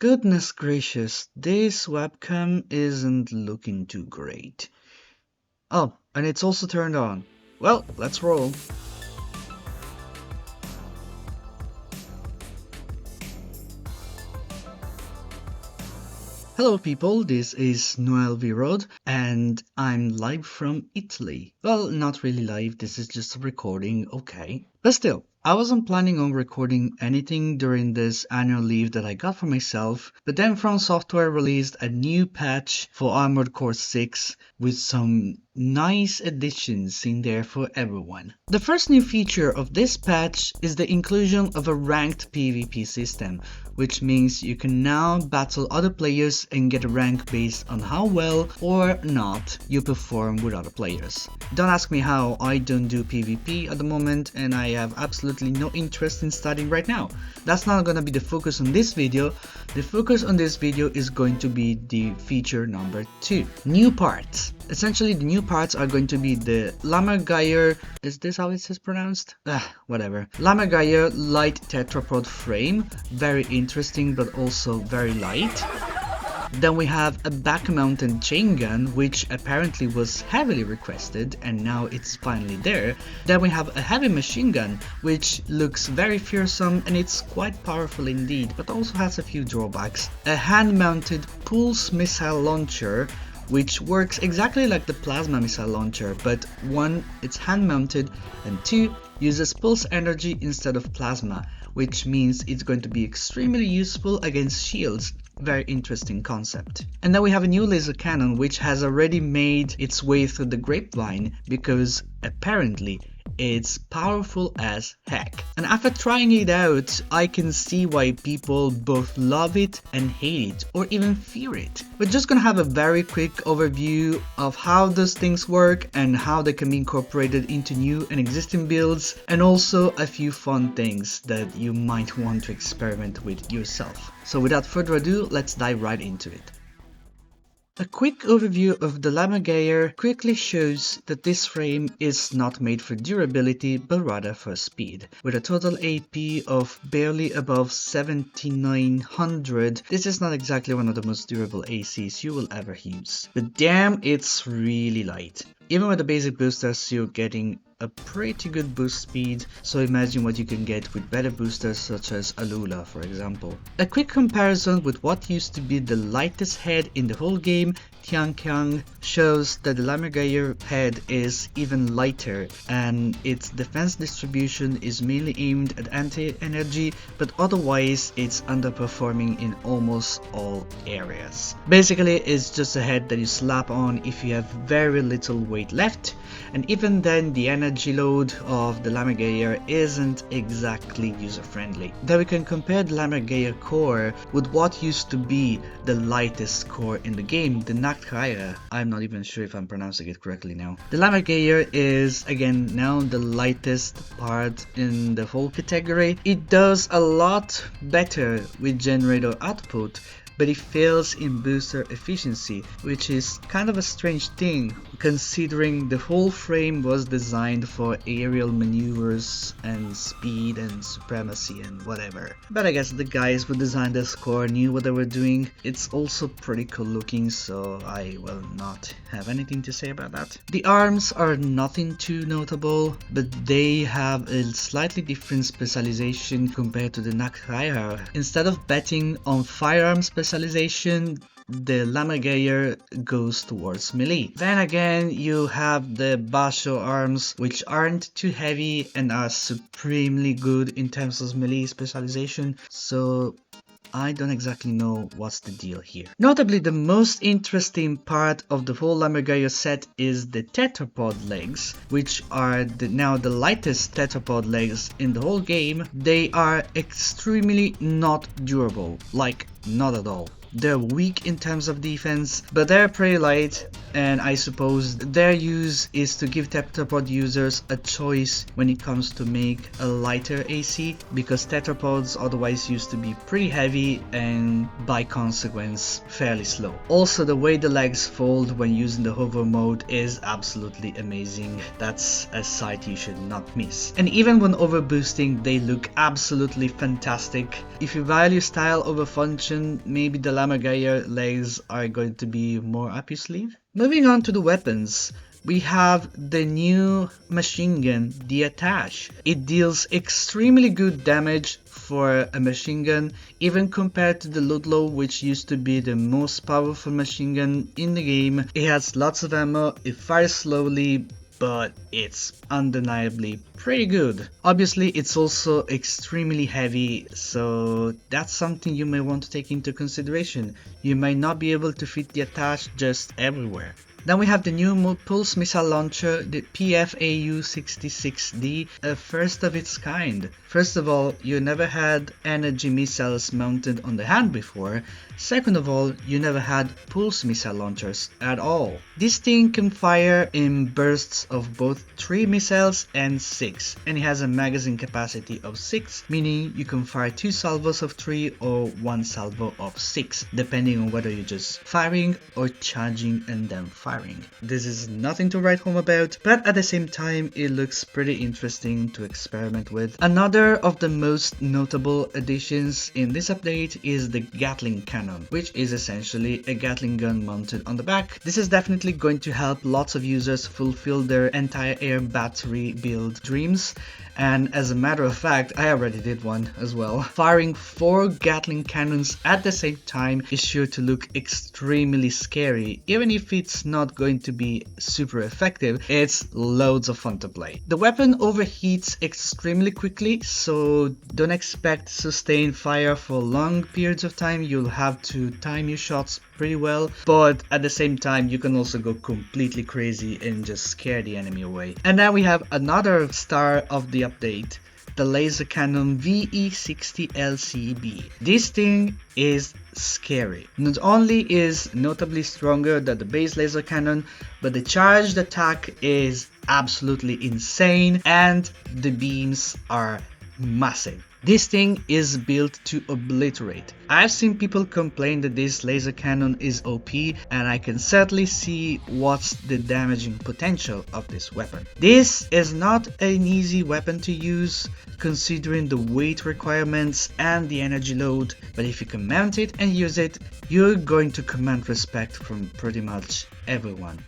Goodness gracious, this webcam isn't looking too great. Oh, and it's also turned on. Well, let's roll. Hello people, this is Noel Virod and I'm live from Italy. Well, not really live, this is just a recording, okay. But still, I wasn't planning on recording anything during this annual leave that I got for myself, but then FromSoft released a new patch for Armored Core 6 with some nice additions in there for everyone. The first new feature of this patch is the inclusion of a ranked PvP system, which means you can now battle other players and get a rank based on how well or not you perform with other players. Don't ask me how, I don't do PvP at the moment and I have absolutely no interest in studying right now. That's not gonna be the focus on this video. The focus on this video is going to be the feature number 2. New parts. Essentially the new parts are going to be the Lammergeier, is this how it is pronounced? Whatever. Lammergeier light tetrapod frame, very interesting but also very light. Then we have a back-mounted chain gun, which apparently was heavily requested and now it's finally there. Then we have a heavy machine gun, which looks very fearsome and it's quite powerful indeed, but also has a few drawbacks. A hand-mounted pulse missile launcher, which works exactly like the plasma missile launcher, but 1, it's hand-mounted, and 2, uses pulse energy instead of plasma, which means it's going to be extremely useful against shields. Very interesting concept. And then we have a new laser cannon which has already made its way through the grapevine because apparently it's powerful as heck. And after trying it out, I can see why people both love it and hate it, or even fear it. We're just gonna have a very quick overview of how those things work and how they can be incorporated into new and existing builds, and also a few fun things that you might want to experiment with yourself. So without further ado, let's dive right into it. A quick overview of the Lammergeier quickly shows that this frame is not made for durability but rather for speed. With a total AP of barely above 7900, this is not exactly one of the most durable ACs you will ever use. But damn, it's really light. Even with the basic boosters, you're getting a pretty good boost speed, so imagine what you can get with better boosters such as Alula, for example. A quick comparison with what used to be the lightest head in the whole game, Tianqiang, shows that the Lammergeier head is even lighter and its defense distribution is mainly aimed at anti-energy, but otherwise it's underperforming in almost all areas. Basically, it's just a head that you slap on if you have very little weight left, and even then the energy load of the Lammergeier isn't exactly user-friendly. Then we can compare the Lammergeier core with what used to be the lightest core in the game, the Gatling. I'm not even sure if I'm pronouncing it correctly now. The Lammergeier is again now the lightest part in the whole category. It does a lot better with generator output, but it fails in booster efficiency, which is kind of a strange thing considering the whole frame was designed for aerial maneuvers and speed and supremacy and whatever. But I guess the guys who designed this core knew what they were doing. It's also pretty cool looking, so I will not have anything to say about that. The arms are nothing too notable, but they have a slightly different specialization compared to the Gatling. Instead of betting on firearm specialization, the Lammergeier goes towards melee. Then again, you have the Basho arms, which aren't too heavy and are supremely good in terms of melee specialization, so I don't exactly know what's the deal here. Notably, the most interesting part of the whole Lammergeier set is the tetrapod legs, which are now the lightest tetrapod legs in the whole game. They are extremely not durable, like not at all. They're weak in terms of defense, but they're pretty light, and I suppose their use is to give tetrapod users a choice when it comes to make a lighter AC, because tetrapods otherwise used to be pretty heavy and by consequence fairly slow. Also, the way the legs fold when using the hover mode is absolutely amazing. That's a sight you should not miss. And even when overboosting, they look absolutely fantastic. If you value style over function, maybe the Lammergeier legs are going to be more up your sleeve. Moving on to the weapons. We have the new machine gun, the ATTACHE. It deals extremely good damage for a machine gun, even compared to the Ludlow, which used to be the most powerful machine gun in the game. It has lots of ammo, it fires slowly, but it's undeniably pretty good. Obviously, it's also extremely heavy, so that's something you may want to take into consideration. You might not be able to fit the ATTACHE just everywhere. Then we have the new pulse missile launcher, the PFAU 66D, a first of its kind. First of all, you never had energy missiles mounted on the hand before. Second of all, you never had pulse missile launchers at all. This thing can fire in bursts of both 3 missiles and 6, and it has a magazine capacity of 6, meaning you can fire 2 salvos of 3 or 1 salvo of 6, depending on whether you're just firing or charging and then firing. This is nothing to write home about, but at the same time it looks pretty interesting to experiment with. Another of the most notable additions in this update is the Gatling cannon, which is essentially a Gatling gun mounted on the back. This is definitely going to help lots of users fulfill their anti-air battery build dreams, and as a matter of fact, I already did one as well. Firing 4 Gatling cannons at the same time is sure to look extremely scary. Even if it's not going to be super effective, it's loads of fun to play. The weapon overheats extremely quickly, so don't expect sustained fire for long periods of time. You'll have to time your shots pretty well, but at the same time you can also go completely crazy and just scare the enemy away. And now we have another star of the update, the laser cannon VE60 LCB. This thing is scary. Not only is notably stronger than the base laser cannon, but the charged attack is absolutely insane and the beams are massive. This thing is built to obliterate. I've seen people complain that this laser cannon is OP, and I can certainly see what's the damaging potential of this weapon. This is not an easy weapon to use, considering the weight requirements and the energy load, but if you can mount it and use it, you're going to command respect from pretty much everyone.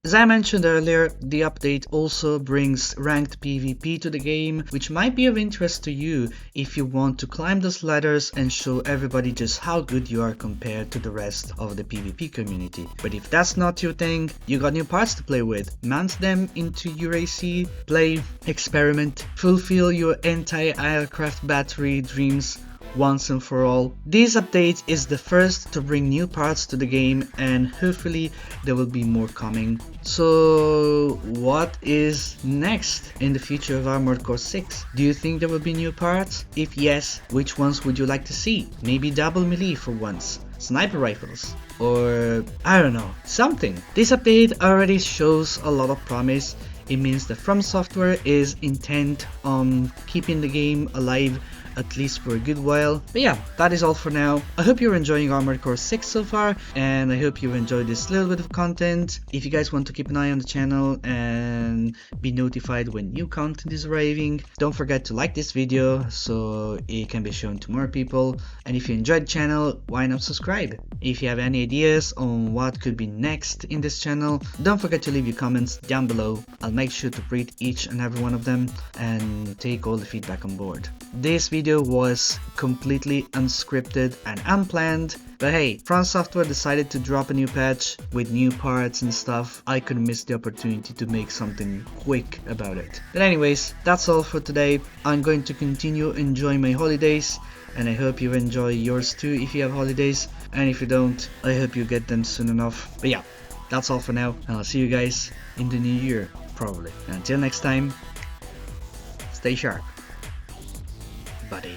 As I mentioned earlier, the update also brings ranked PvP to the game, which might be of interest to you if you want to climb those ladders and show everybody just how good you are compared to the rest of the PvP community. But if that's not your thing, you got new parts to play with. Mount them into your AC, play, experiment, fulfill your anti-aircraft battery dreams once and for all. This update is the first to bring new parts to the game, and hopefully there will be more coming. So what is next in the future of Armored Core 6? Do you think there will be new parts? If yes, which ones would you like to see? Maybe double melee for once, sniper rifles, or I don't know, something. This update already shows a lot of promise. It means that FromSoft is intent on keeping the game alive at least for a good while. But yeah, that is all for now. I hope you're enjoying Armored Core 6 so far, and I hope you enjoyed this little bit of content. If you guys want to keep an eye on the channel and be notified when new content is arriving, don't forget to like this video so it can be shown to more people. And if you enjoyed the channel, why not subscribe? If you have any ideas on what could be next in this channel, don't forget to leave your comments down below. I'll make sure to read each and every one of them and take all the feedback on board. This video was completely unscripted and unplanned, but hey, FromSoft decided to drop a new patch with new parts and stuff. I couldn't miss the opportunity to make something quick about it. But anyways, that's all for today. I'm going to continue enjoying my holidays, and I hope you enjoy yours too if you have holidays, and if you don't, I hope you get them soon enough. But yeah, that's all for now, and I'll see you guys in the new year, probably. And until next time, stay sharp, buddy.